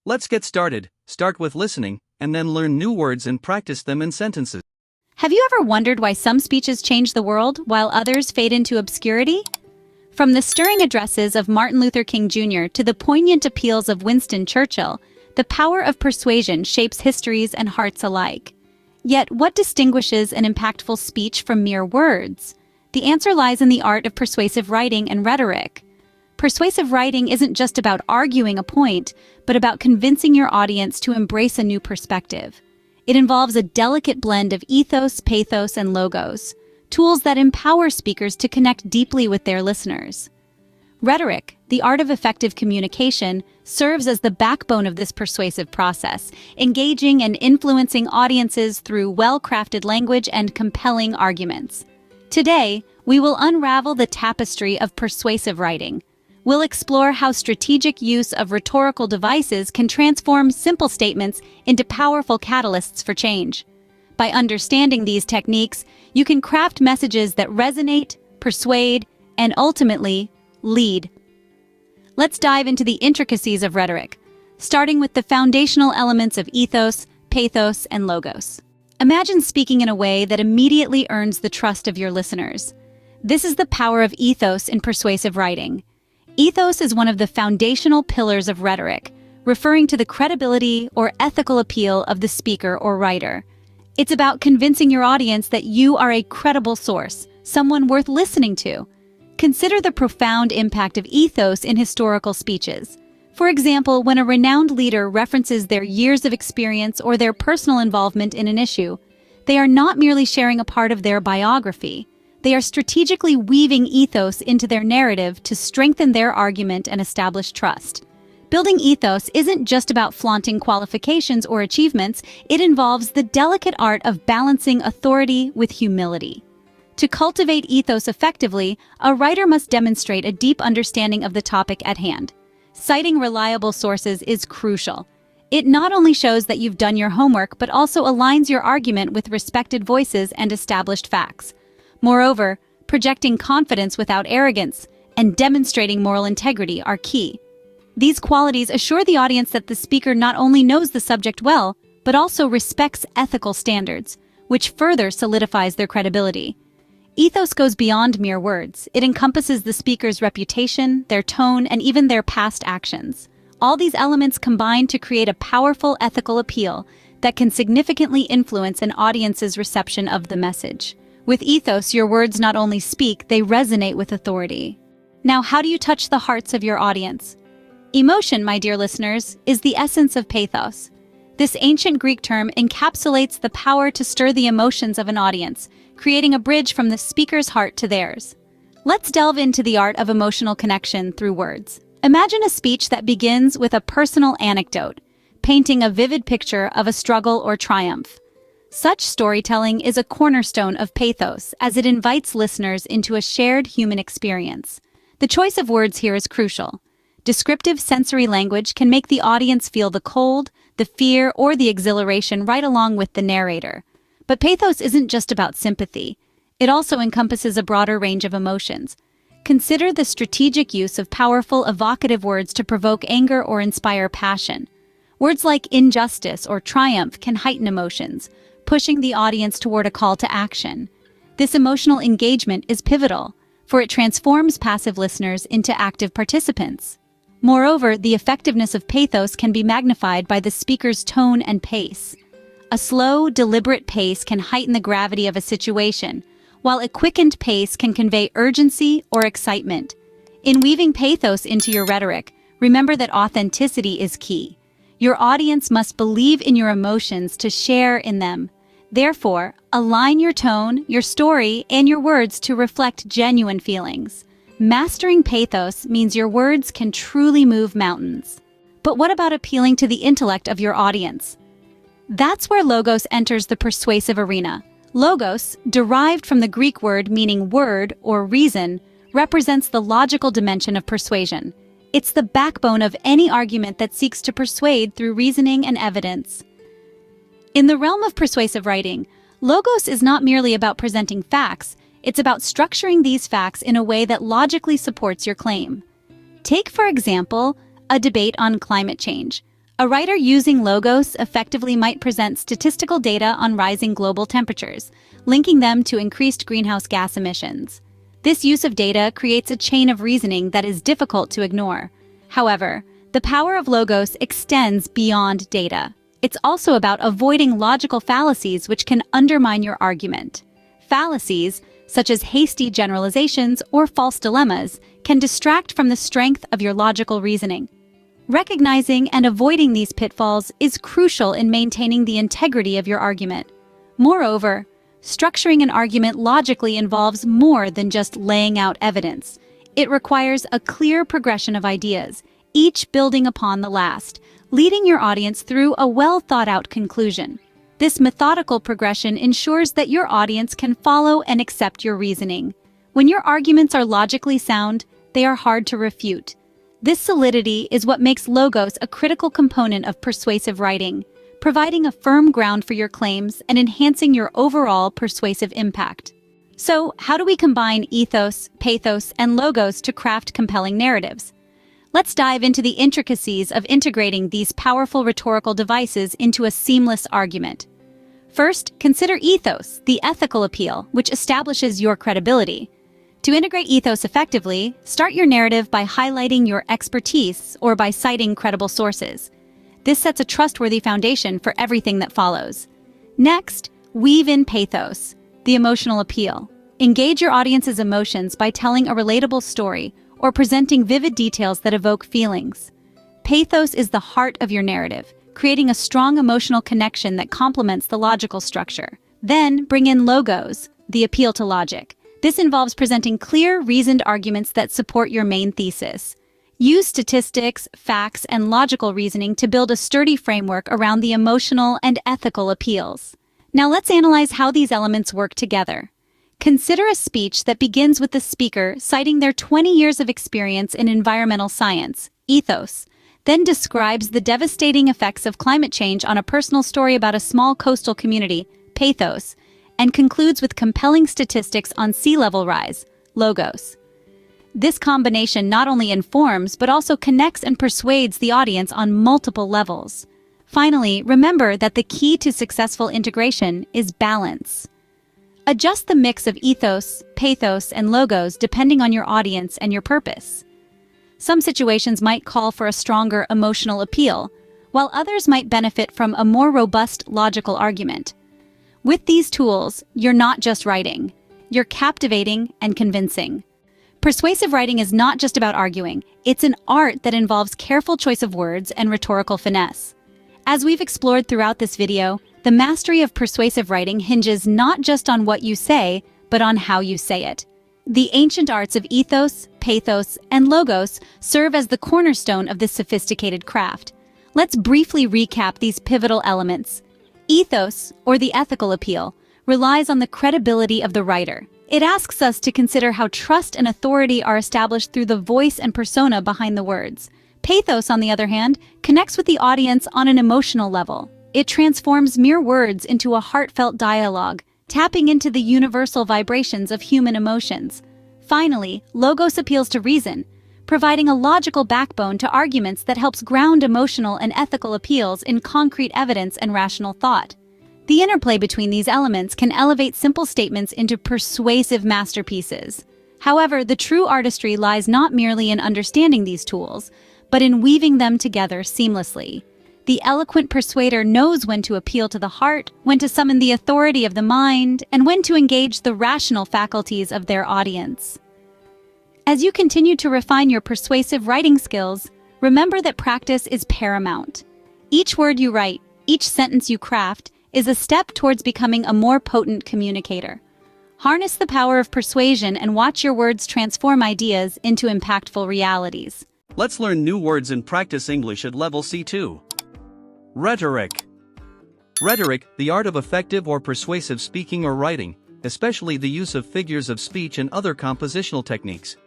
Let's get started. Start with listening, and then learn new words and practice them in sentences. Have you ever wondered why some speeches change the world while others fade into obscurity? From the stirring addresses of Martin Luther King Jr. to the poignant appeals of Winston Churchill, the power of persuasion shapes histories and hearts alike. Yet, what distinguishes an impactful speech from mere words? The answer lies in the art of persuasive writing and rhetoric. Persuasive writing isn't just about arguing a point, but about convincing your audience to embrace a new perspective. It involves a delicate blend of ethos, pathos, and logos, tools that empower speakers to connect deeply with their listeners. Rhetoric, the art of effective communication, serves as the backbone of this persuasive process, engaging and influencing audiences through well-crafted language and compelling arguments. Today, we will unravel the tapestry of persuasive writing. We'll explore how strategic use of rhetorical devices can transform simple statements into powerful catalysts for change. By understanding these techniques, you can craft messages that resonate, persuade, and ultimately, lead. Let's dive into the intricacies of rhetoric, starting with the foundational elements of ethos, pathos, and logos. Imagine speaking in a way that immediately earns the trust of your listeners. This is the power of ethos in persuasive writing. Ethos is one of the foundational pillars of rhetoric, referring to the credibility or ethical appeal of the speaker or writer. It's about convincing your audience that you are a credible source, someone worth listening to. Consider the profound impact of ethos in historical speeches. For example, when a renowned leader references their years of experience or their personal involvement in an issue, they are not merely sharing a part of their biography. They are strategically weaving ethos into their narrative to strengthen their argument and establish trust. Building ethos isn't just about flaunting qualifications or achievements, it involves the delicate art of balancing authority with humility. To cultivate ethos effectively, a writer must demonstrate a deep understanding of the topic at hand. Citing reliable sources is crucial. It not only shows that you've done your homework, but also aligns your argument with respected voices and established facts. Moreover, projecting confidence without arrogance and demonstrating moral integrity are key. These qualities assure the audience that the speaker not only knows the subject well, but also respects ethical standards, which further solidifies their credibility. Ethos goes beyond mere words. It encompasses the speaker's reputation, their tone, and even their past actions. All these elements combine to create a powerful ethical appeal that can significantly influence an audience's reception of the message. With ethos, your words not only speak, they resonate with authority. Now, how do you touch the hearts of your audience? Emotion, my dear listeners, is the essence of pathos. This ancient Greek term encapsulates the power to stir the emotions of an audience, creating a bridge from the speaker's heart to theirs. Let's delve into the art of emotional connection through words. Imagine a speech that begins with a personal anecdote, painting a vivid picture of a struggle or triumph. Such storytelling is a cornerstone of pathos as it invites listeners into a shared human experience. The choice of words here is crucial. Descriptive sensory language can make the audience feel the cold, the fear, or the exhilaration right along with the narrator. But pathos isn't just about sympathy. It also encompasses a broader range of emotions. Consider the strategic use of powerful, evocative words to provoke anger or inspire passion. Words like injustice or triumph can heighten emotions, pushing the audience toward a call to action. This emotional engagement is pivotal, for it transforms passive listeners into active participants. Moreover, the effectiveness of pathos can be magnified by the speaker's tone and pace. A slow, deliberate pace can heighten the gravity of a situation, while a quickened pace can convey urgency or excitement. In weaving pathos into your rhetoric, remember that authenticity is key. Your audience must believe in your emotions to share in them. Therefore, align your tone, your story, and your words to reflect genuine feelings. Mastering pathos means your words can truly move mountains. But what about appealing to the intellect of your audience? That's where logos enters the persuasive arena. Logos, derived from the Greek word meaning word or reason, represents the logical dimension of persuasion. It's the backbone of any argument that seeks to persuade through reasoning and evidence. In the realm of persuasive writing, logos is not merely about presenting facts, it's about structuring these facts in a way that logically supports your claim. Take, for example, a debate on climate change. A writer using logos effectively might present statistical data on rising global temperatures, linking them to increased greenhouse gas emissions. This use of data creates a chain of reasoning that is difficult to ignore. However, the power of logos extends beyond data. It's also about avoiding logical fallacies which can undermine your argument. Fallacies, such as hasty generalizations or false dilemmas, can distract from the strength of your logical reasoning. Recognizing and avoiding these pitfalls is crucial in maintaining the integrity of your argument. Moreover, structuring an argument logically involves more than just laying out evidence. It requires a clear progression of ideas, each building upon the last, leading your audience through a well-thought-out conclusion. This methodical progression ensures that your audience can follow and accept your reasoning. When your arguments are logically sound, they are hard to refute. This solidity is what makes logos a critical component of persuasive writing, providing a firm ground for your claims and enhancing your overall persuasive impact. So, how do we combine ethos, pathos, and logos to craft compelling narratives? Let's dive into the intricacies of integrating these powerful rhetorical devices into a seamless argument. First, consider ethos, the ethical appeal, which establishes your credibility. To integrate ethos effectively, start your narrative by highlighting your expertise or by citing credible sources. This sets a trustworthy foundation for everything that follows. Next, weave in pathos, the emotional appeal. Engage your audience's emotions by telling a relatable story or presenting vivid details that evoke feelings. Pathos is the heart of your narrative, creating a strong emotional connection that complements the logical structure. Then, bring in logos, the appeal to logic. This involves presenting clear, reasoned arguments that support your main thesis. Use statistics, facts, and logical reasoning to build a sturdy framework around the emotional and ethical appeals. Now let's analyze how these elements work together. Consider a speech that begins with the speaker citing their 20 years of experience in environmental science, ethos, then describes the devastating effects of climate change on a personal story about a small coastal community, pathos, and concludes with compelling statistics on sea level rise, logos. This combination not only informs but also connects and persuades the audience on multiple levels. Finally, remember that the key to successful integration is balance. Adjust the mix of ethos, pathos, and logos depending on your audience and your purpose. Some situations might call for a stronger emotional appeal, while others might benefit from a more robust logical argument. With these tools, you're not just writing, you're captivating and convincing. Persuasive writing is not just about arguing, it's an art that involves careful choice of words and rhetorical finesse. As we've explored throughout this video, the mastery of persuasive writing hinges not just on what you say, but on how you say it. The ancient arts of ethos, pathos, and logos serve as the cornerstone of this sophisticated craft. Let's briefly recap these pivotal elements. Ethos, or the ethical appeal, relies on the credibility of the writer. It asks us to consider how trust and authority are established through the voice and persona behind the words. Pathos, on the other hand, connects with the audience on an emotional level. It transforms mere words into a heartfelt dialogue, tapping into the universal vibrations of human emotions. Finally, logos appeals to reason, providing a logical backbone to arguments that helps ground emotional and ethical appeals in concrete evidence and rational thought. The interplay between these elements can elevate simple statements into persuasive masterpieces. However, the true artistry lies not merely in understanding these tools, but in weaving them together seamlessly. The eloquent persuader knows when to appeal to the heart, when to summon the authority of the mind, and when to engage the rational faculties of their audience. As you continue to refine your persuasive writing skills, remember that practice is paramount. Each word you write, each sentence you craft, is a step towards becoming a more potent communicator. Harness the power of persuasion and watch your words transform ideas into impactful realities. Let's learn new words and practice English at level C2. Rhetoric. Rhetoric, the art of effective or persuasive speaking or writing, especially the use of figures of speech and other compositional techniques.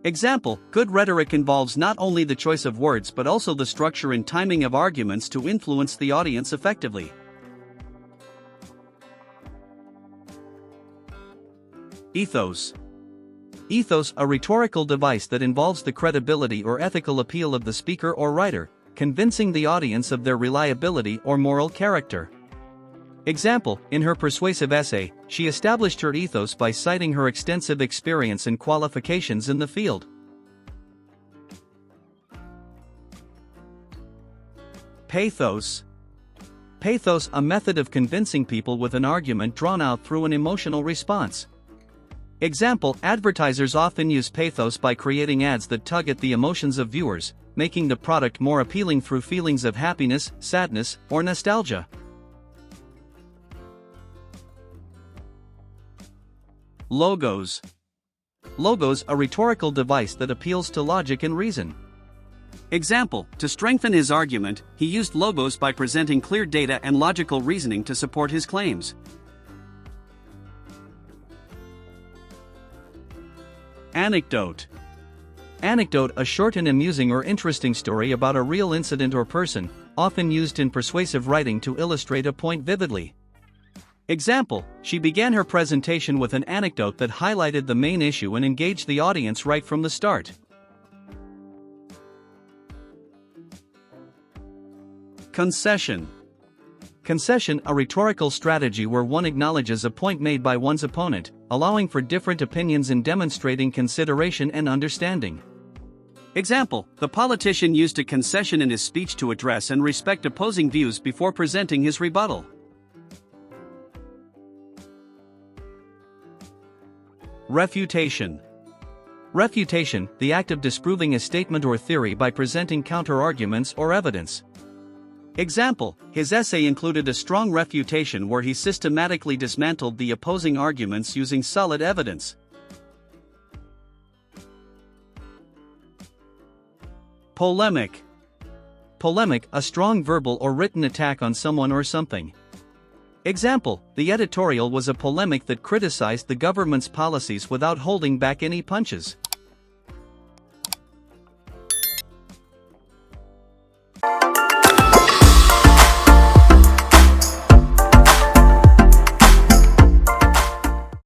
Example: good rhetoric involves not only the choice of words but also the structure and timing of arguments to influence the audience effectively. Ethos. Ethos, a rhetorical device that involves the credibility or ethical appeal of the speaker or writer, convincing the audience of their reliability or moral character. Example, in her persuasive essay, she established her ethos by citing her extensive experience and qualifications in the field. Pathos. Pathos, a method of convincing people with an argument drawn out through an emotional response. Example, advertisers often use pathos by creating ads that tug at the emotions of viewers, making the product more appealing through feelings of happiness, sadness, or nostalgia. Logos. Logos, a rhetorical device that appeals to logic and reason. Example, to strengthen his argument, he used logos by presenting clear data and logical reasoning to support his claims. Anecdote. Anecdote, a short and amusing or interesting story about a real incident or person, often used in persuasive writing to illustrate a point vividly. Example, she began her presentation with an anecdote that highlighted the main issue and engaged the audience right from the start. Concession. Concession, a rhetorical strategy where one acknowledges a point made by one's opponent, allowing for different opinions and demonstrating consideration and understanding. Example, the politician used a concession in his speech to address and respect opposing views before presenting his rebuttal. Refutation. Refutation, the act of disproving a statement or theory by presenting counter-arguments or evidence. Example, his essay included a strong refutation where he systematically dismantled the opposing arguments using solid evidence. Polemic. Polemic, a strong verbal or written attack on someone or something. Example, the editorial was a polemic that criticized the government's policies without holding back any punches.